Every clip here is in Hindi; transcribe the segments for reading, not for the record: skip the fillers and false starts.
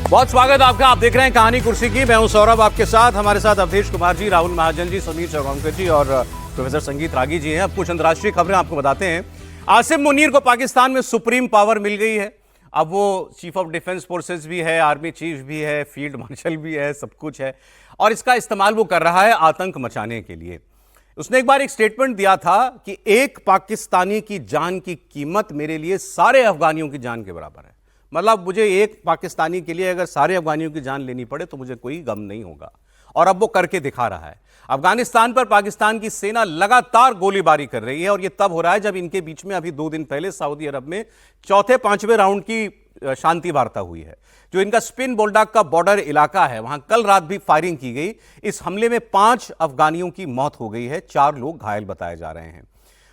बहुत स्वागत आपका। आप देख रहे हैं कहानी कुर्सी की। मैं हूं सौरभ, आपके साथ हमारे साथ अवधेश कुमार जी, राहुल महाजन जी, समीर चौगांवकर जी और प्रोफेसर संगीत रागी जी हैं। अब कुछ अंतर्राष्ट्रीय खबरें आपको बताते हैं। आसिम मुनीर को पाकिस्तान में सुप्रीम पावर मिल गई है। अब वो चीफ ऑफ डिफेंस फोर्सेस भी है, आर्मी चीफ भी है, फील्ड मार्शल भी है, सब कुछ है और इसका इस्तेमाल वो कर रहा है आतंक मचाने के लिए। उसने एक बार एक स्टेटमेंट दिया था कि एक पाकिस्तानी की जान की कीमत मेरे लिए सारे अफगानियों की जान के बराबर है। मतलब मुझे एक पाकिस्तानी के लिए अगर सारे अफगानियों की जान लेनी पड़े तो मुझे कोई गम नहीं होगा। और अब वो करके दिखा रहा है। अफगानिस्तान पर पाकिस्तान की सेना लगातार गोलीबारी कर रही है और ये तब हो रहा है जब इनके बीच में अभी 2 दिन पहले सऊदी अरब में चौथे पांचवें राउंड की शांति वार्ता हुई है। जो इनका स्पिन बोल्डाक का बॉर्डर इलाका है, वहां कल रात भी फायरिंग की गई। इस हमले में 5 अफगानियों की मौत हो गई है, 4 लोग घायल बताए जा रहे हैं।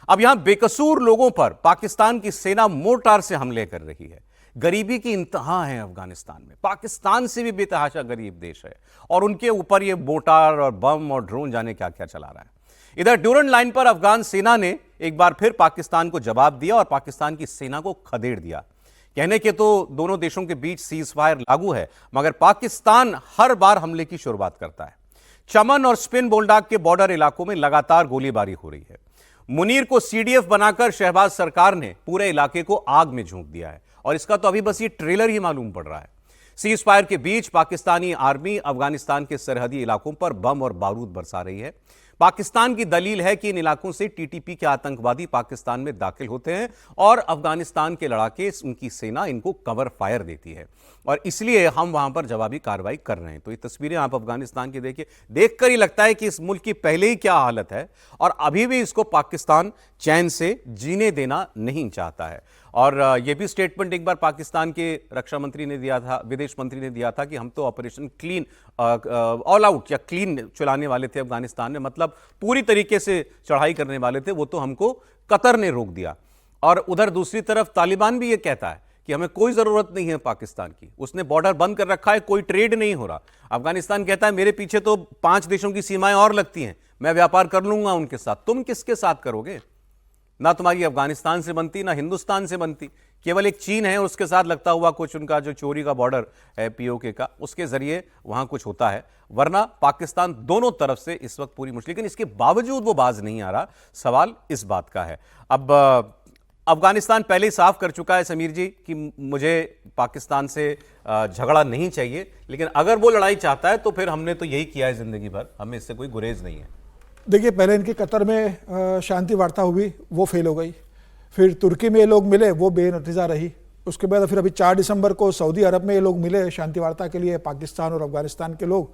अब यहां बेकसूर लोगों पर पाकिस्तान की सेना मोर्टार से हमले कर रही है। गरीबी की इंतहा है अफगानिस्तान में। पाकिस्तान से भी बेतहाशा गरीब देश है और उनके ऊपर ये मोर्टार और बम और ड्रोन जाने क्या क्या चला रहा है। इधर ड्यूरन लाइन पर अफगान सेना ने एक बार फिर पाकिस्तान को जवाब दिया और पाकिस्तान की सेना को खदेड़ दिया। कहने के तो दोनों देशों के बीच सीज फायर लागू है, मगर पाकिस्तान हर बार हमले की शुरुआत करता है। चमन और स्पिन बोल्डाक के बॉर्डर इलाकों में लगातार गोलीबारी हो रही है। मुनीर को सीडीएफ बनाकर शहबाज सरकार ने पूरे इलाके को आग में झोंक दिया है और इसका तो अभी बस ये ट्रेलर ही मालूम पड़ रहा है। सीज फायर के बीच पाकिस्तानी आर्मी अफगानिस्तान के सरहदी इलाकों पर बम और बारूद बरसा रही है। पाकिस्तान की दलील है कि इन इलाकों से टीटीपी के आतंकवादी पाकिस्तान में दाखिल होते हैं और अफगानिस्तान के लड़ाके, उनकी सेना इनको कवर फायर देती है और इसलिए हम वहां पर जवाबी कार्रवाई कर रहे हैं। तो ये तस्वीरें आप अफगानिस्तान की देखिए, देखकर ही लगता है कि इस मुल्क की पहले ही क्या हालत है और अभी भी इसको पाकिस्तान चैन से जीने देना नहीं चाहता है। और यह भी स्टेटमेंट एक बार पाकिस्तान के रक्षा मंत्री ने दिया था, विदेश मंत्री ने दिया था कि हम तो ऑपरेशन क्लीन ऑल आउट या क्लीन चलाने वाले थे अफगानिस्तान में, मतलब पूरी तरीके से चढ़ाई करने वाले थे, वो तो हमको कतर ने रोक दिया। और उधर दूसरी तरफ तालिबान भी ये कहता है कि हमें कोई जरूरत नहीं है पाकिस्तान की, उसने बॉर्डर बंद कर रखा है, कोई ट्रेड नहीं हो रहा। अफगानिस्तान कहता है मेरे पीछे तो 5 देशों की सीमाएं और लगती हैं, मैं व्यापार कर लूंगा उनके साथ। तुम किसके साथ करोगे? ना तुम्हारी अफगानिस्तान से बनती, ना हिंदुस्तान से बनती। केवल एक चीन है, उसके साथ लगता हुआ कुछ उनका जो चोरी का बॉर्डर है पीओके का, उसके जरिए वहां कुछ होता है, वरना पाकिस्तान दोनों तरफ से इस वक्त पूरी मुश्किल। लेकिन इसके बावजूद वो बाज नहीं आ रहा। सवाल इस बात का है। अब अफगानिस्तान पहले ही साफ कर चुका है समीर जी कि मुझे पाकिस्तान से झगड़ा नहीं चाहिए, लेकिन अगर वो लड़ाई चाहता है तो फिर हमने तो यही किया है जिंदगी भर, हमें इससे कोई गुरेज नहीं है। देखिए, पहले इनकी कतर में शांति वार्ता हुई, वो फेल हो गई। फिर तुर्की में ये लोग मिले, वो बेनतीजा रही। उसके बाद फिर अभी 4 दिसंबर को सऊदी अरब में ये लोग मिले शांति वार्ता के लिए, पाकिस्तान और अफगानिस्तान के लोग।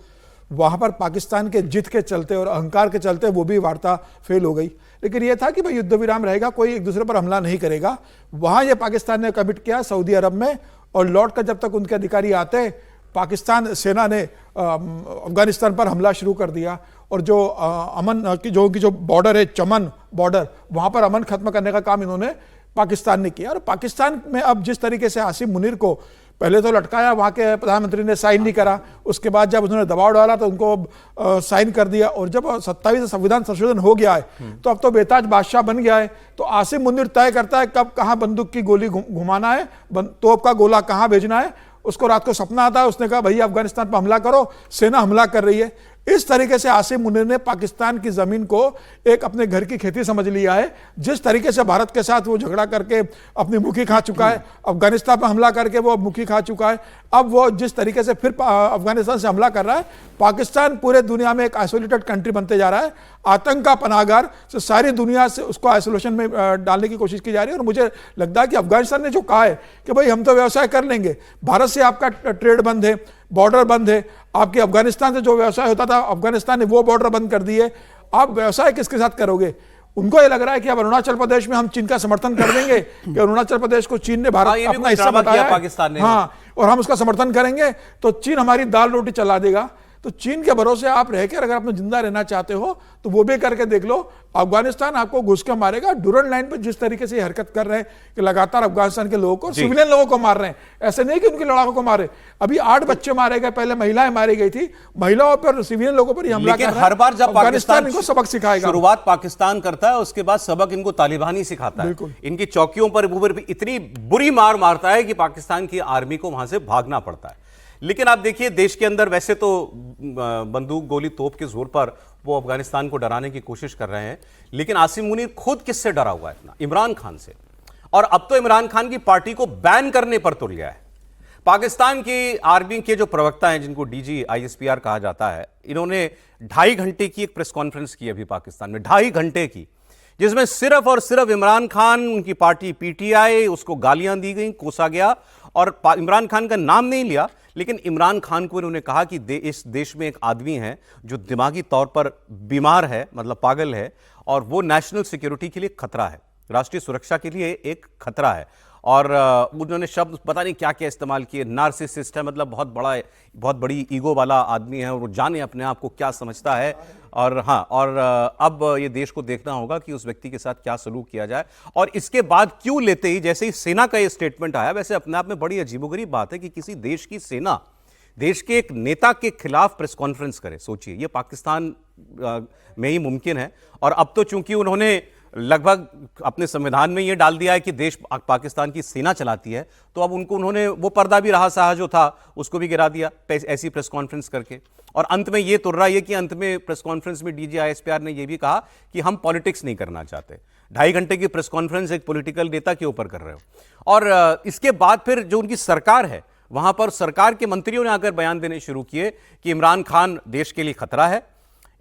वहाँ पर पाकिस्तान के जिद के चलते और अहंकार के चलते वो भी वार्ता फेल हो गई। लेकिन ये था कि भाई युद्ध विराम रहेगा, कोई एक दूसरे पर हमला नहीं करेगा। वहाँ ये पाकिस्तान ने कमिट किया सऊदी अरब में, और लौट कर जब तक उनके अधिकारी आते, पाकिस्तान सेना ने अफगानिस्तान पर हमला शुरू कर दिया। और जो अमन की जो बॉर्डर है, चमन बॉर्डर, वहाँ पर अमन खत्म करने का काम इन्होंने पाकिस्तान ने किया। और पाकिस्तान में अब जिस तरीके से आसिम मुनीर को पहले तो लटकाया, वहाँ के प्रधानमंत्री ने साइन नहीं करा, उसके बाद जब उन्होंने दबाव डाला तो उनको साइन कर दिया। और जब 27 संविधान संशोधन हो गया है तो अब तो बेताज बादशाह बन गया है। तो आसिम मुनीर तय करता है कब कहाँ बंदूक की गोली घुमाना है, तोप का गोला कहाँ भेजना है। उसको रात को सपना आता है, उसने कहा भैया अफगानिस्तान पर हमला करो, सेना हमला कर रही है। इस तरीके से आसिम मुनीर ने पाकिस्तान की जमीन को एक अपने घर की खेती समझ लिया है। जिस तरीके से भारत के साथ वो झगड़ा करके अपनी मुखी खा चुका है, अफगानिस्तान पर हमला करके वो मुखी खा चुका है, अब वो जिस तरीके से फिर अफगानिस्तान से हमला कर रहा है, पाकिस्तान पूरे दुनिया में एक आइसोलेटेड कंट्री बनते जा रहा है। आतंक का पनाहगार से सारी दुनिया से उसको आइसोलेशन में डालने की कोशिश की जा रही है। और मुझे लगता है कि अफगानिस्तान ने जो कहा है कि भाई हम तो व्यवसाय कर लेंगे, भारत से आपका ट्रेड बंद है, बॉर्डर बंद है, आपके अफगानिस्तान से जो व्यवसाय होता था अफगानिस्तान ने वो बॉर्डर बंद कर दिए, आप व्यवसाय किसके साथ करोगे? उनको ये लग रहा है कि अब अरुणाचल प्रदेश में हम चीन का समर्थन कर देंगे कि अरुणाचल प्रदेश को चीन ने भारत अपना हिस्सा बताया पाकिस्तान ने, हाँ, और हम उसका समर्थन करेंगे तो चीन हमारी दाल रोटी चला देगा। तो चीन के भरोसे आप रहकर अगर आप जिंदा रहना चाहते हो तो वो भी करके देख लो। अफगानिस्तान आपको घुस के मारेगा। ड्यूरन लाइन पर जिस तरीके से हरकत कर रहे हैं कि लगातार अफगानिस्तान के लोगों को, सिविलियन लोगों को मार रहे हैं, ऐसे नहीं कि उनके लड़ाकों को मारे। अभी 8 बच्चे मारे गए, पहले महिलाएं मारी गई थी, महिलाओं पर, सिविलियन लोगों पर हमला कर रहा है। हर बार जब पाकिस्तान इनको सबक सिखाएगा, शुरुआत पाकिस्तान करता है, उसके बाद सबक इनको तालिबान ही सिखाता है। इनकी चौकियों पर इतनी बुरी मार मारता है कि पाकिस्तान की आर्मी को वहां से भागना पड़ता है। लेकिन आप देखिए देश के अंदर वैसे तो बंदूक गोली तोप के जोर पर वो अफगानिस्तान को डराने की कोशिश कर रहे हैं, लेकिन आसिम मुनीर खुद किससे डरा हुआ है इतना? इमरान खान से। और अब तो इमरान खान की पार्टी को बैन करने पर तुल गया है। पाकिस्तान की आर्मी के जो प्रवक्ता हैं, जिनको डीजी आईएसपीआर कहा जाता है, इन्होंने 2.5 घंटे की एक प्रेस कॉन्फ्रेंस की अभी पाकिस्तान में, 2.5 घंटे की, जिसमें सिर्फ और सिर्फ इमरान खान, उनकी पार्टी पीटीआई, उसको गालियां दी गई, कोसा गया और इमरान खान का नाम नहीं लिया, लेकिन इमरान खान को इन्होंने कहा कि इस देश में एक आदमी है जो दिमागी तौर पर बीमार है, मतलब पागल है, और वो नेशनल सिक्योरिटी के लिए खतरा है, राष्ट्रीय सुरक्षा के लिए एक खतरा है। और उन्होंने शब्द पता नहीं क्या क्या इस्तेमाल किए, नार्सिसिस्ट है, मतलब बहुत बड़ी ईगो वाला आदमी है और वो जाने अपने आप को क्या समझता है। और हाँ, और अब ये देश को देखना होगा कि उस व्यक्ति के साथ क्या सलूक किया जाए। और इसके बाद क्यों लेते ही जैसे ही सेना का ये स्टेटमेंट आया, वैसे अपने आप में बड़ी अजीबोगरीब बात है कि किसी देश की सेना देश के एक नेता के खिलाफ प्रेस कॉन्फ्रेंस करे। सोचिए, ये पाकिस्तान में ही मुमकिन है। और अब तो चूंकि उन्होंने लगभग अपने संविधान में ये डाल दिया है कि देश पाकिस्तान की सेना चलाती है, तो अब उन्होंने वो पर्दा भी रहा सहा जो था उसको भी गिरा दिया ऐसी प्रेस कॉन्फ्रेंस करके। और अंत में ये तुर्रा ये कि अंत में प्रेस कॉन्फ्रेंस में डीजी आईएसपीआर ने ये भी कहा कि हम पॉलिटिक्स नहीं करना चाहते। 2.5 घंटे की प्रेस कॉन्फ्रेंस एक पॉलिटिकल नेता के ऊपर कर रहे हो। और इसके बाद फिर जो उनकी सरकार है, वहां पर सरकार के मंत्रियों ने आकर बयान देने शुरू किए कि इमरान खान देश के लिए खतरा है,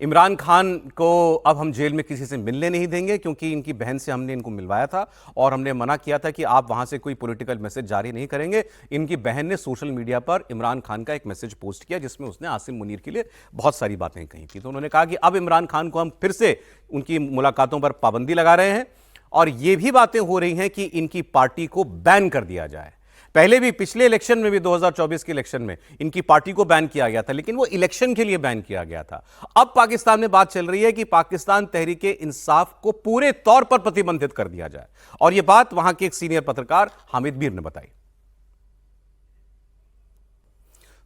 इमरान खान को अब हम जेल में किसी से मिलने नहीं देंगे, क्योंकि इनकी बहन से हमने इनको मिलवाया था और हमने मना किया था कि आप वहां से कोई पॉलिटिकल मैसेज जारी नहीं करेंगे। इनकी बहन ने सोशल मीडिया पर इमरान खान का एक मैसेज पोस्ट किया जिसमें उसने आसिम मुनीर के लिए बहुत सारी बातें कही थी। तो उन्होंने कहा कि अब इमरान खान को हम फिर से उनकी मुलाकातों पर पाबंदी लगा रहे हैं और ये भी बातें हो रही हैं कि इनकी पार्टी को बैन कर दिया जाए। पहले भी पिछले इलेक्शन में भी 2024 के इलेक्शन में इनकी पार्टी को बैन किया गया था, लेकिन वो इलेक्शन के लिए बैन किया गया था। अब पाकिस्तान में बात चल रही है कि पाकिस्तान तहरीक इंसाफ को पूरे तौर पर प्रतिबंधित कर दिया जाए, और यह बात वहां के एक सीनियर पत्रकार हामिद मीर ने बताई।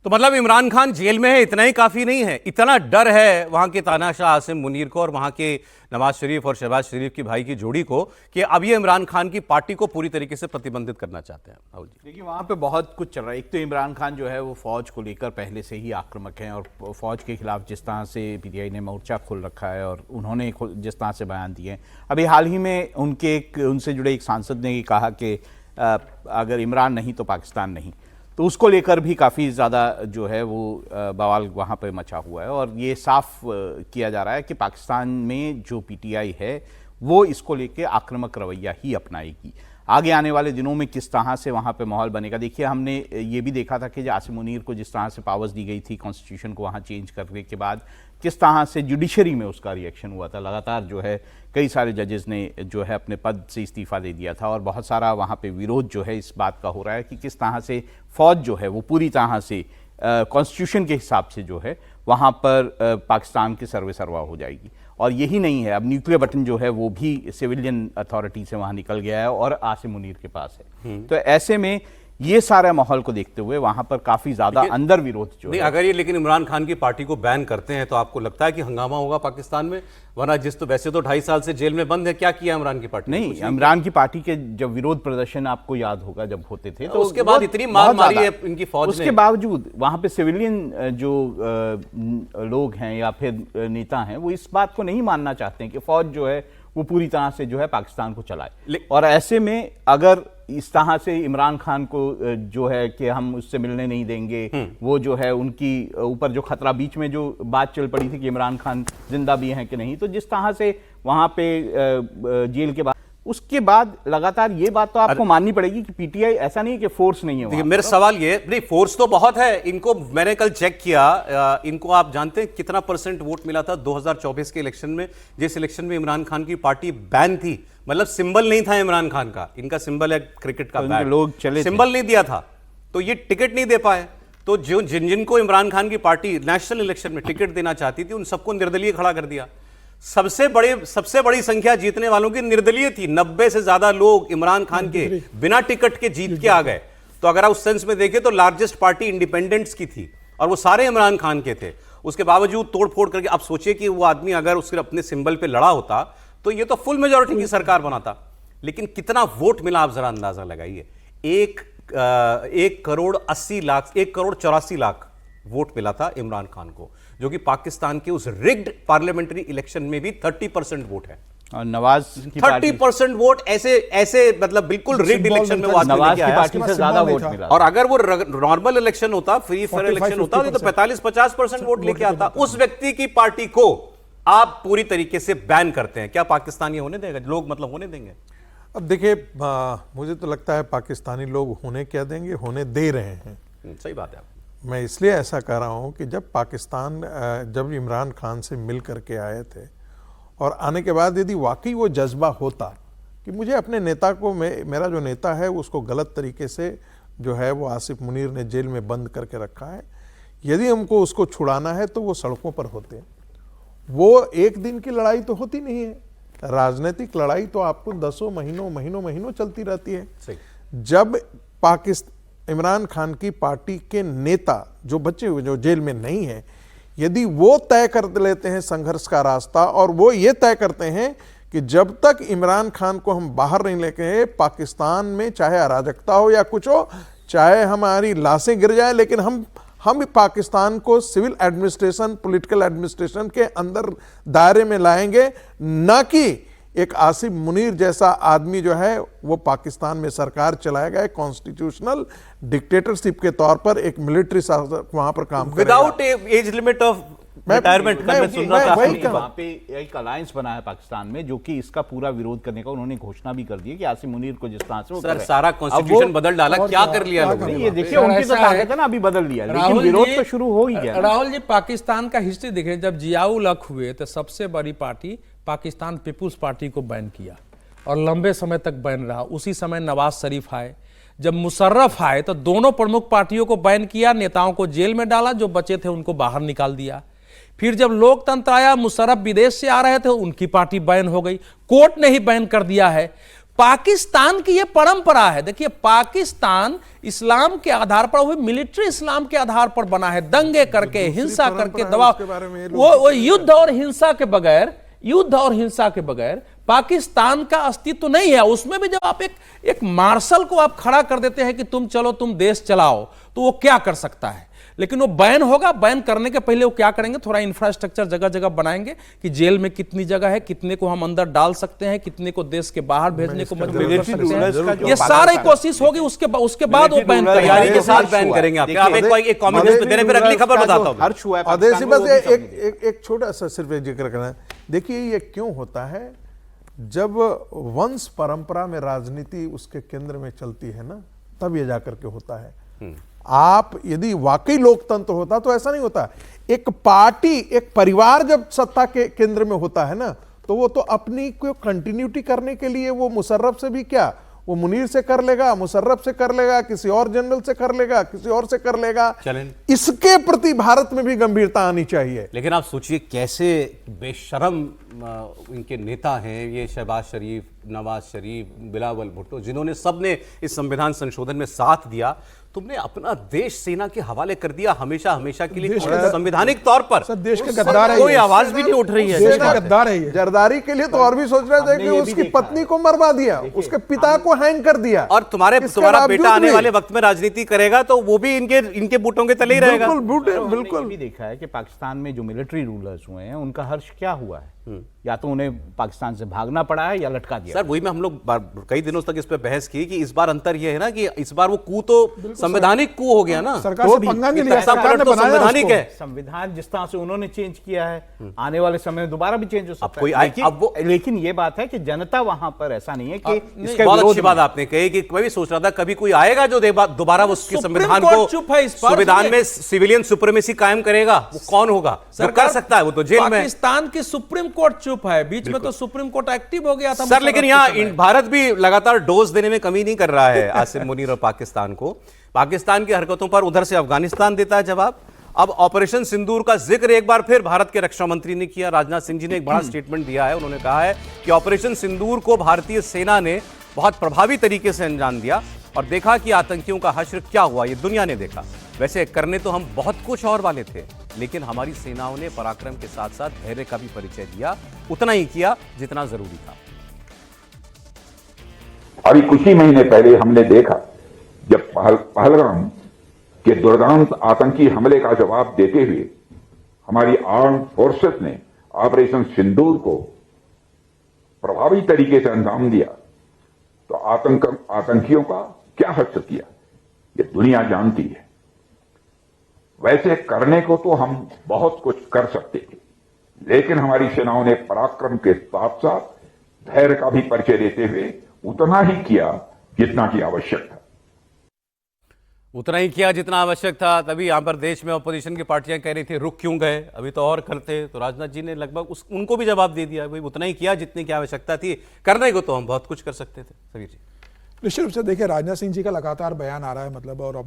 तो मतलब इमरान खान जेल में है, इतना ही काफी नहीं है, इतना डर है वहां के तानाशाह आसिम मुनीर को और वहां के नवाज शरीफ और शहबाज शरीफ की भाई की जोड़ी को कि अब ये इमरान खान की पार्टी को पूरी तरीके से प्रतिबंधित करना चाहते हैं। राहुल जी, देखिए वहाँ पे बहुत कुछ चल रहा है। एक तो इमरान खान जो है वो फौज को लेकर पहले से ही आक्रामक हैं और फौज के खिलाफ जिस तरह से पीटीआई ने मोर्चा खोल रखा है और उन्होंने जिस तरह से बयान दिए हैं, अभी हाल ही में उनसे जुड़े एक सांसद ने कहा कि अगर इमरान नहीं तो पाकिस्तान नहीं, तो उसको लेकर भी काफ़ी ज़्यादा जो है वो बवाल वहाँ पर मचा हुआ है। और ये साफ किया जा रहा है कि पाकिस्तान में जो पीटीआई है वो इसको लेके आक्रामक रवैया ही अपनाएगी। आगे आने वाले दिनों में किस तरह से वहाँ पे माहौल बनेगा, देखिए हमने ये भी देखा था कि आसिम मुनीर को जिस तरह से पावर्स दी गई थी कॉन्स्टिट्यूशन को वहाँ चेंज करने के बाद, किस तरह से जुडिशरी में उसका रिएक्शन हुआ था। लगातार जो है कई सारे जजेस ने जो है अपने पद से इस्तीफा दे दिया था और बहुत सारा वहाँ पे विरोध जो है इस बात का हो रहा है कि किस तरह से फौज जो है वो पूरी तरह से कॉन्स्टिट्यूशन के हिसाब से जो है वहाँ पर पाकिस्तान के सर्वे सर्वा हो जाएगी। और यही नहीं है, अब न्यूक्लियर बटन जो है वो भी सिविलियन अथॉरिटी से वहाँ निकल गया है और आसिम मुनीर के पास है। तो ऐसे में ये सारे माहौल को देखते हुए वहां पर काफी ज्यादा अंदर विरोध जो नहीं, है। अगर ये लेकिन इमरान खान की पार्टी को बैन करते हैं तो आपको लगता है कि हंगामा होगा पाकिस्तान में? वरना वैसे तो 2.5 साल से जेल में बंद है, क्या किया इमरान की पार्टी? नहीं, इमरान की पार्टी के जब विरोध प्रदर्शन आपको याद होगा जब होते थे तो उसके बाद इतनी मार मारी है इनकी फौज ने। उसके बावजूद वहां पे सिविलियन जो लोग हैं या फिर नेता हैं वो इस बात को नहीं मानना चाहते हैं कि फौज जो है वो पूरी तरह से जो है पाकिस्तान को चलाए। और ऐसे में अगर इस तरह से इमरान खान को जो है कि हम उससे मिलने नहीं देंगे, वो जो है उनकी ऊपर जो खतरा, बीच में जो बात चल पड़ी थी कि इमरान खान जिंदा भी हैं कि नहीं, तो जिस तरह से वहां पे जेल के बाद उसके बाद लगातार ये बात तो आपको माननी पड़ेगी कि पीटीआई ऐसा नहीं कि फोर्स नहीं है। मेरा सवाल ये, नहीं फोर्स तो बहुत है इनको, मैंने कल चेक किया, इनको आप जानते हैं कितना % वोट मिला था 2024 के इलेक्शन में, जिस इलेक्शन में इमरान खान की पार्टी बैन थी, मतलब सिंबल नहीं था इमरान खान का, इनका सिंबल है क्रिकेट का बैट, लोग चले सिंबल नहीं दिया था तो ये टिकट नहीं दे पाए। तो जिनको इमरान खान की पार्टी नेशनल इलेक्शन में टिकट देना चाहती थी उन सबको निर्दलीय खड़ा कर दिया। सबसे बड़ी संख्या जीतने वालों की निर्दलीय थी, 90 से ज्यादा लोग इमरान खान के बिना टिकट के जीत के आ गए। तो अगर आप उस सेंस में देखें तो लार्जेस्ट पार्टी इंडिपेंडेंट्स की थी और वो सारे इमरान खान के थे। उसके बावजूद तोड़फोड़ करके, आप सोचिए कि वो आदमी अगर उसके अपने सिंबल पे लड़ा होता तो ये तो फुल मेजॉरिटी की सरकार बनाता, लेकिन कितना वोट मिला आप जरा अंदाजा लगाइए। एक 1,80,00,000 वोट मिला था इमरान खान को, जो कि पाकिस्तान के उस रिग्ड पार्लियामेंट्री इलेक्शन में भी 30% वोट है। और नवाज की 30% वोट ऐसे मतलब बिल्कुल रिग्ड इलेक्शन में वो आज नवाज लेके की आया। पार्टी से ज्यादा वोट मिला। और अगर वो नॉर्मल इलेक्शन होता, फ्री फेयर इलेक्शन होता, तो 45-50% वोट लेके आता। उस व्यक्ति की पार्टी को आप पूरी तरीके से बैन करते हैं, क्या पाकिस्तान ये होने देगा? लोग मतलब होने देंगे? अब देखिए, मुझे तो लगता है पाकिस्तानी लोग होने क्या देंगे, होने दे रहे हैं। सही बात है। मैं इसलिए ऐसा कह रहा हूं कि जब पाकिस्तान जब इमरान खान से मिल करके आए थे और आने के बाद यदि वाकई वो जज्बा होता कि मुझे अपने नेता को, मेरा जो नेता है उसको गलत तरीके से जो है वो आसिफ मुनीर ने जेल में बंद करके रखा है, यदि हमको उसको छुड़ाना है तो वो सड़कों पर होते। वो एक दिन की लड़ाई तो होती नहीं है, राजनीतिक लड़ाई तो आपको दसों महीनों चलती रहती है। सही। जब इमरान खान की पार्टी के नेता जो बचे हुए, जो जेल में नहीं है, यदि वो तय कर लेते हैं संघर्ष का रास्ता और वो ये तय करते हैं कि जब तक इमरान खान को हम बाहर नहीं लेके आए, पाकिस्तान में चाहे अराजकता हो या कुछ हो, चाहे हमारी लाशें गिर जाए, लेकिन हम पाकिस्तान को सिविल एडमिनिस्ट्रेशन, पॉलिटिकल एडमिनिस्ट्रेशन के अंदर दायरे में लाएंगे, ना कि एक आसिफ मुनीर जैसा आदमी जो है वो पाकिस्तान में सरकार चलाएगा, एक कॉन्स्टिट्यूशनल डिक्टेटरशिप के तौर पर एक मिलिट्री शासक वहां पर काम करेगा। Without age limit of retirement. वहां पे एक अलायंस बना है पाकिस्तान में, जो कि इसका पूरा विरोध करने का उन्होंने घोषणा भी कर दी है कि आसिफ मुनीर को जिस तरह से सर सारा कॉन्स्टिट्यूशन बदल डाला, क्या कर लिया लोगों ने? ये देखिए, उनकी तो ताकत है ना, अभी बदल दिया, लेकिन विरोध तो शुरू हो ही गया। राहुल जी, पाकिस्तान का हिस्ट्री देखें, जब जियाउल हक हुए तो सबसे बड़ी पार्टी पाकिस्तान पीपुल्स पार्टी को बैन किया और लंबे समय तक बैन रहा। उसी समय नवाज शरीफ आए, जब मुशर्रफ आए तो दोनों प्रमुख पार्टियों को बैन किया, नेताओं को जेल में डाला, जो बचे थे उनको बाहर निकाल दिया। फिर जब लोकतंत्र आया, मुशर्रफ विदेश से आ रहे थे, उनकी पार्टी बैन हो गई, कोर्ट ने ही बैन कर दिया है। पाकिस्तान की यह परंपरा है। देखिए, पाकिस्तान इस्लाम के आधार पर, वो मिलिट्री इस्लाम के आधार पर बना है, दंगे करके, हिंसा करके, दबाव, वो युद्ध और हिंसा के बगैर पाकिस्तान का अस्तित्व नहीं है। उसमें भी जब आप एक मार्शल को आप खड़ा कर देते हैं कि तुम चलो, तुम देश चलाओ, तो वो क्या कर सकता है? लेकिन वो बैन होगा। बैन करने के पहले वो क्या करेंगे, थोड़ा इंफ्रास्ट्रक्चर जगह जगह बनाएंगे कि जेल में कितनी जगह है, कितने को हम अंदर डाल सकते हैं, कितने को देश के बाहर भेजने को मजबूर कर सकते हैं। ये सारी कोशिश होगी, उसके बाद वो बैन तैयारी के साथ बैन करेंगे। आप एक कमेंट दे रहे हैं, फिर अगली खबर बताता हूं। हर्ष हुआ है बस एक छोटा सा सिर्फ जिक्र करना है। देखिए, ये क्यों होता है? जब वंश परंपरा में राजनीति उसके केंद्र में चलती है ना, तब ये जाकर के होता है। आप यदि वाकई लोकतंत्र होता तो ऐसा नहीं होता। एक पार्टी, एक परिवार जब सत्ता के केंद्र में होता है ना, तो वो तो अपनी को कंटिन्यूटी करने के लिए वो मुशर्रफ से भी क्या, वो मुनीर से कर लेगा, मुशर्रफ से कर लेगा, किसी और जनरल से कर लेगा, किसी और से कर लेगा। इसके प्रति भारत में भी गंभीरता आनी चाहिए। लेकिन आप सोचिए कैसे बेशरम इनके नेता हैं ये, शहबाज शरीफ, नवाज शरीफ, बिलावल भुट्टो, जिन्होंने सबने इस संविधान संशोधन में साथ दिया। तुमने अपना देश सेना के हवाले कर दिया हमेशा के लिए, संवैधानिक तौर पर। सर, देश के गद्दार है, कोई आवाज भी नहीं उठ रही है। देश के गद्दार है ये। जरदारी के लिए तो और भी सोच रहे थे कि उसकी पत्नी को मरवा दिया, उसके पिता को हैंग कर दिया। और तुम्हारा बेटा आने वाले वक्त में राजनीति करेगा तो वो भी इनके बूटों के तले ही रहेगा। बिल्कुल भी देखा है कि पाकिस्तान में जो मिलिट्री रूलर्स हुए हैं, उनका हर्ष क्या हुआ है? या तो उन्हें पाकिस्तान से भागना पड़ा है या लटका दिया। सर, वही में हम लोग कई दिनों तक इस पे बहस की कि इस बार अंतर यह है ना कि इस बार वो कू तो संवैधानिक कू हो गया ना। सरकार से पंगा नहीं लिया, सरकार ने तो बनाया संवैधानिक है। संविधान जिस तरह से उन्होंने चेंज किया है, आने वाले समय में दोबारा भी चेंज हो सकता है। लेकिन ये बात है कि जनता वहां पर ऐसा नहीं है कि इसका बहुत अच्छी बात आपने कही कि मैं भी सोच रहा था कभी कोई आएगा जो दोबारा उसके संविधान को, संविधान में सिविलियन सुप्रीमेसी कायम करेगा। वो कौन होगा? कर सकता है, वो तो जेल में। पाकिस्तान की सुप्रीम कोर्ट चुप है। बीच में तो सुप्रीम कोर्ट एक्टिव हो गया था सर, लेकिन यहाँ भारत भी लगातार डोज देने में कमी नहीं कर रहा है आसिफ मुनीर और पाकिस्तान को। पाकिस्तान की हरकतों पर उधर से अफगानिस्तान देता है जवाब। अब ऑपरेशन सिंदूर का जिक्र एक बार फिर भारत के रक्षा मंत्री ने किया। राजनाथ सिंह जी ने एक बड़ा स्टेटमेंट दिया है। उन्होंने कहा है कि ऑपरेशन सिंदूर को भारतीय सेना ने बहुत प्रभावी तरीके से अंजाम दिया और देखा कि आतंकियों का हश्र क्या हुआ, ये दुनिया ने देखा। वैसे करने तो हम बहुत कुछ और वाले थे, लेकिन हमारी सेनाओं ने पराक्रम के साथ साथ धैर्य का भी परिचय दिया, उतना ही किया जितना जरूरी था। अभी कुछ ही महीने पहले हमने देखा जब पहलगाम के दुर्दांत आतंकी हमले का जवाब देते हुए हमारी आर्म फोर्सेस ने ऑपरेशन सिंदूर को प्रभावी तरीके से अंजाम दिया, तो आतंकियों का क्या हश्र किया ये दुनिया जानती है। वैसे करने को तो हम बहुत कुछ कर सकते थे, लेकिन हमारी सेनाओं ने पराक्रम के साथ साथ धैर्य का भी परिचय देते हुए उतना ही किया जितना कि आवश्यक था। उतना ही किया जितना आवश्यक था। तभी यहाँ पर देश में अपोजिशन की पार्टियां कह रही थी रुक क्यों गए, अभी तो और करते। तो राजनाथ जी ने लगभग उनको भी जवाब दे दिया, भाई उतना ही किया जितनी की आवश्यकता थी, करने को तो हम बहुत कुछ कर सकते थे। सभी जी निश्चित रूप से देखिए, राजनाथ सिंह जी का लगातार बयान आ रहा है, मतलब, और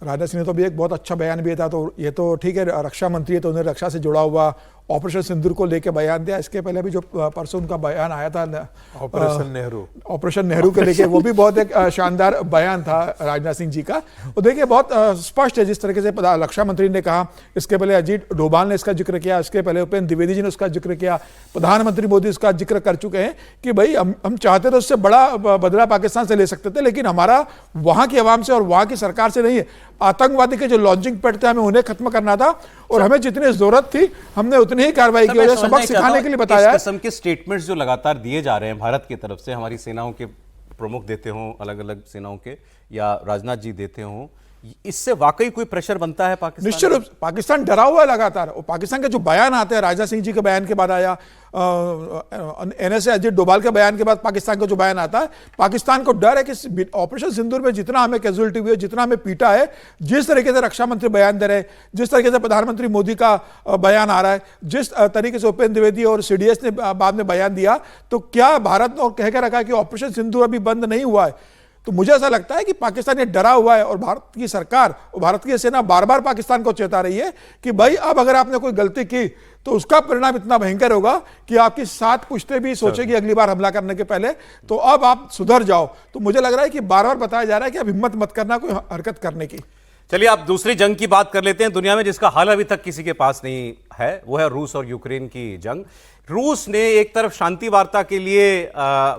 राजनाथ सिंह ने तो भी एक बहुत अच्छा बयान भी था। तो ये तो ठीक है, रक्षा मंत्री है तो उन्हें रक्षा से जुड़ा हुआ ऑपरेशन सिंदूर को लेकर बयान दिया। इसके पहले भी जो परसों उनका बयान आया था ऑपरेशन नेहरू के लेके, वो भी बहुत एक शानदार बयान था राजनाथ सिंह जी का। तो देखिए बहुत स्पष्ट है जिस तरीके से रक्षा मंत्री ने कहा, इसके पहले अजीत डोभाल ने इसका जिक्र किया, इसके पहले उपेंद्र द्विवेदी जी ने उसका जिक्र किया, प्रधानमंत्री मोदी इसका जिक्र कर चुके हैं कि भाई हम चाहते तो उससे बड़ा बदला पाकिस्तान से ले सकते थे, लेकिन हमारा वहां की आवाम से और वहां की सरकार से नहीं है। आतंकवादी के जो लॉन्चिंग पैड थे हमें उन्हें खत्म करना था, और हमें जितनी जरूरत थी हमने उतनी ही कार्रवाई की, और सबक सिखाने के लिए बताया। इस किस्म के स्टेटमेंट्स जो लगातार दिए जा रहे हैं भारत की तरफ से, हमारी सेनाओं के प्रमुख देते हों, अलग अलग सेनाओं के, या राजनाथ जी देते हों, इससे वाकई कोई प्रेशर बनता है पाकिस्तान? निश्चित रूप से पाकिस्तान डरा हुआ है लगातार। और पाकिस्तान के जो बयान आते हैं, राजनाथ सिंह जी के बयान के बाद आया, NSA अजीत डोभाल के बयान के बाद पाकिस्तान का जो बयान आता है, पाकिस्तान को डर है कि ऑपरेशन सिंदूर में जितना हमें कैजुअलिटी हुई है, जितना हमें पीटा है, जिस तरीके से रक्षा मंत्री बयान दे रहे हैं, जिस तरीके से प्रधानमंत्री मोदी का बयान आ रहा है, जिस तरीके से उपेंद्र द्विवेदी और CDS ने बाद में बयान दिया, तो क्या भारत और कह के रखा है कि ऑपरेशन सिंदूर अभी बंद नहीं हुआ है। तो मुझे ऐसा लगता है कि पाकिस्तान ये डरा हुआ है, और भारत की सरकार और भारत की सेना बार बार पाकिस्तान को चेता रही है कि भाई अब अगर आपने कोई गलती की तो उसका परिणाम इतना भयंकर होगा कि आपकी 7 पुश्तें भी सोचेगी अगली बार हमला करने के पहले, तो अब आप सुधर जाओ। तो मुझे लग रहा है कि बार बार बताया जा रहा है कि अब हिम्मत मत करना कोई हरकत करने की। चलिए आप दूसरी जंग की बात कर लेते हैं दुनिया में, जिसका हल अभी तक किसी के पास नहीं है। वो है रूस और यूक्रेन की जंग। रूस ने एक तरफ शांति वार्ता के लिए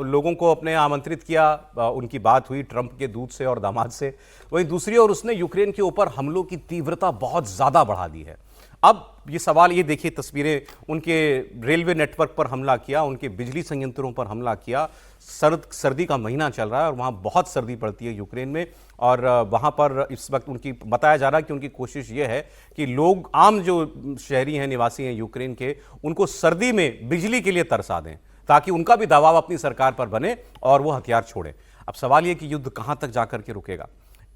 लोगों को अपने आमंत्रित किया, उनकी बात हुई ट्रंप के दूत से और दामाद से, वहीं दूसरी ओर उसने यूक्रेन के ऊपर हमलों की तीव्रता बहुत ज्यादा बढ़ा दी है। अब ये सवाल, ये देखिए तस्वीरें, उनके रेलवे नेटवर्क पर हमला किया, उनके बिजली संयंत्रों पर हमला किया। सर्दी का महीना चल रहा है और वहाँ बहुत सर्दी पड़ती है यूक्रेन में, और वहाँ पर इस वक्त उनकी बताया जा रहा है कि उनकी कोशिश ये है कि लोग, आम जो शहरी हैं, निवासी हैं यूक्रेन के, उनको सर्दी में बिजली के लिए तरसा दें ताकि उनका भी दबाव अपनी सरकार पर बने और वो हथियार छोड़ें। अब सवाल ये कि युद्ध कहाँ तक जाकर के रुकेगा।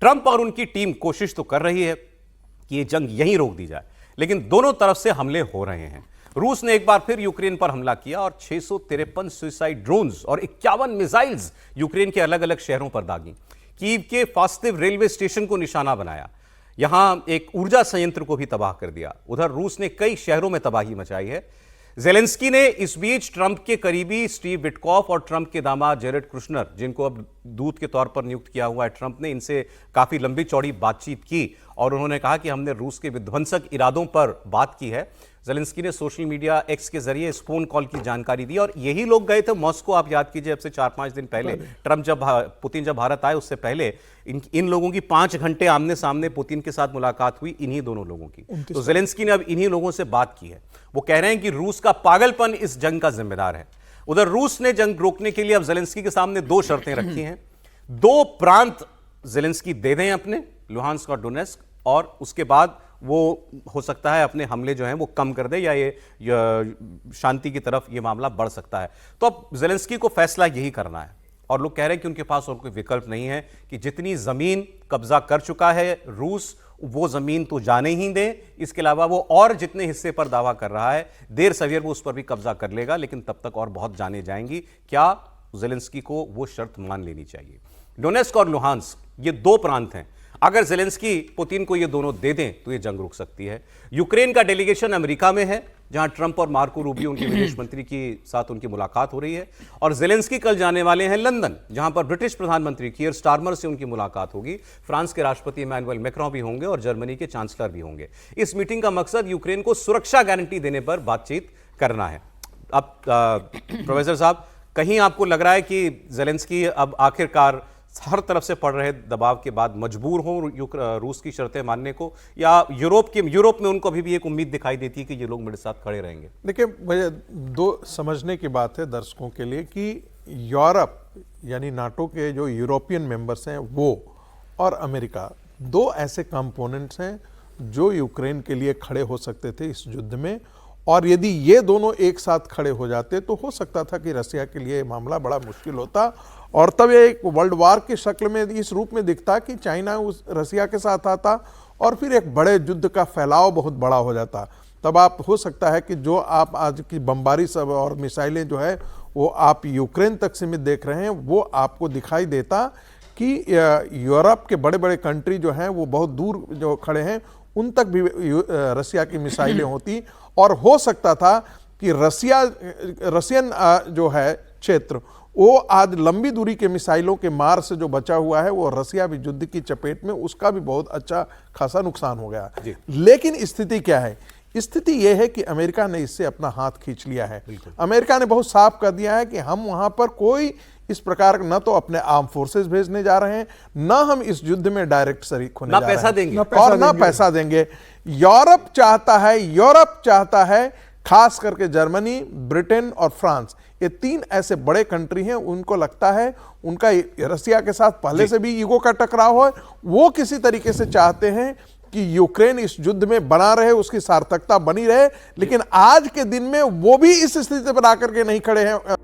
ट्रंप और उनकी टीम कोशिश तो कर रही है कि ये जंग यहीं रोक दी जाए, लेकिन दोनों तरफ से हमले हो रहे हैं। रूस ने एक बार फिर यूक्रेन पर हमला किया और 653 सुइसाइड ड्रोन्स और 51 मिसाइल्स यूक्रेन के अलग अलग शहरों पर दागी। कीव के फास्तिव रेलवे स्टेशन को निशाना बनाया, यहां एक ऊर्जा संयंत्र को भी तबाह कर दिया। उधर रूस ने कई शहरों में तबाही मचाई है। जेलेंस्की ने इस बीच ट्रंप के करीबी स्टीव विटकॉफ और ट्रंप के दामाद जेरेड कुशनर, जिनको अब दूत के तौर पर नियुक्त किया हुआ है ट्रंप ने, इनसे काफी लंबी चौड़ी बातचीत की और उन्होंने कहा कि हमने रूस के विध्वंसक इरादों पर बात की है। जेलेंस्की ने सोशल मीडिया एक्स के जरिए इस फोन कॉल की जानकारी दी, और यही लोग गए थे मॉस्को। आप याद कीजिए, अब से 4-5 दिन पहले पुतिन जब भारत आए उससे पहले इन लोगों की 5 घंटे आमने सामने पुतिन के साथ मुलाकात हुई, इन्हीं दोनों लोगों की। तो जेलेंस्की ने अब इन्हीं लोगों से बात की है। वो कह रहे हैं कि रूस का पागलपन इस जंग का जिम्मेदार है। उधर रूस ने जंग रोकने के लिए अब जेलेंस्की के सामने 2 शर्तें रखी हैं। 2 प्रांत जेलेंस्की दे दें अपने, लुहांस्क और डोनेस्क, और उसके बाद वो हो सकता है अपने हमले जो हैं वो कम कर दे, या ये शांति की तरफ ये मामला बढ़ सकता है। तो अब जेलेंस्की को फैसला यही करना है, और लोग कह रहे हैं कि उनके पास और कोई विकल्प नहीं है, कि जितनी जमीन कब्जा कर चुका है रूस, वो जमीन तो जाने ही दे। इसके अलावा वो और जितने हिस्से पर दावा कर रहा है, देर सवेर वो उस पर भी कब्जा कर लेगा, लेकिन तब तक और बहुत जाने जाएंगी। क्या जेलेंस्की को वो शर्त मान लेनी चाहिए? डोनेस्क और लुहांस्क ये 2 प्रांत हैं। अगर जेलेंस्की पुतिन को ये दोनों दे दें तो ये जंग रुक सकती है। यूक्रेन का डेलीगेशन अमेरिका में है, जहां ट्रंप और मार्को रूबियो, उनके विदेश मंत्री के साथ उनकी मुलाकात हो रही है, और जेलेंस्की कल जाने वाले हैं लंदन, जहां पर ब्रिटिश प्रधानमंत्री कीयर स्टारमर से उनकी मुलाकात होगी। फ्रांस के राष्ट्रपति इमैनुअल मैक्रों भी होंगे और जर्मनी के चांसलर भी होंगे। इस मीटिंग का मकसद यूक्रेन को सुरक्षा गारंटी देने पर बातचीत करना है। अब प्रोफेसर साहब, कहीं आपको लग रहा है कि जेलेंस्की अब आखिरकार हर तरफ से पड़ रहे दबाव के बाद मजबूर हों रूस की शर्तें मानने को, या यूरोप में उनको अभी भी एक उम्मीद दिखाई देती है कि ये लोग मेरे साथ खड़े रहेंगे? देखिए, मुझे दो समझने की बात है दर्शकों के लिए कि यूरोप यानी नाटो के जो यूरोपियन मेंबर्स हैं वो और अमेरिका, दो ऐसे कंपोनेंट्स हैं जो यूक्रेन के लिए खड़े हो सकते थे इस युद्ध में, और यदि ये दोनों एक साथ खड़े हो जाते तो हो सकता था कि रसिया के लिए मामला बड़ा मुश्किल होता, और तब ये एक वर्ल्ड वार की शक्ल में इस रूप में दिखता कि चाइना उस रसिया के साथ आता और फिर एक बड़े युद्ध का फैलाव बहुत बड़ा हो जाता। तब आप हो सकता है कि जो आप आज की बमबारी सब और मिसाइलें जो है वो आप यूक्रेन तक सीमित देख रहे हैं, वो आपको दिखाई देता कि यूरोप के बड़े बड़े कंट्री जो हैं वो बहुत दूर जो खड़े हैं उन तक भी रसिया की मिसाइलें होती, और हो सकता था कि रसियन जो है क्षेत्र वो आज लंबी दूरी के मिसाइलों के मार से जो बचा हुआ है वो रसिया भी युद्ध की चपेट में, उसका भी बहुत अच्छा खासा नुकसान हो गया। लेकिन स्थिति क्या है? स्थिति यह है कि अमेरिका ने इससे अपना हाथ खींच लिया है। अमेरिका ने बहुत साफ कर दिया है कि हम वहां पर कोई इस प्रकार न तो अपने आर्म फोर्सेस भेजने जा रहे हैं, न हम इस युद्ध में डायरेक्ट शरीक होने जा रहे हैं, और न पैसा देंगे। यूरोप चाहता है, खास करके जर्मनी, ब्रिटेन और फ्रांस, ये तीन ऐसे बड़े कंट्री हैं, उनको लगता है उनका रसिया के साथ पहले से भी ईगो का टकराव है, वो किसी तरीके से चाहते हैं कि यूक्रेन इस युद्ध में बना रहे, उसकी सार्थकता बनी रहे। लेकिन आज के दिन में वो भी इस स्थिति पर आकर के नहीं खड़े हैं।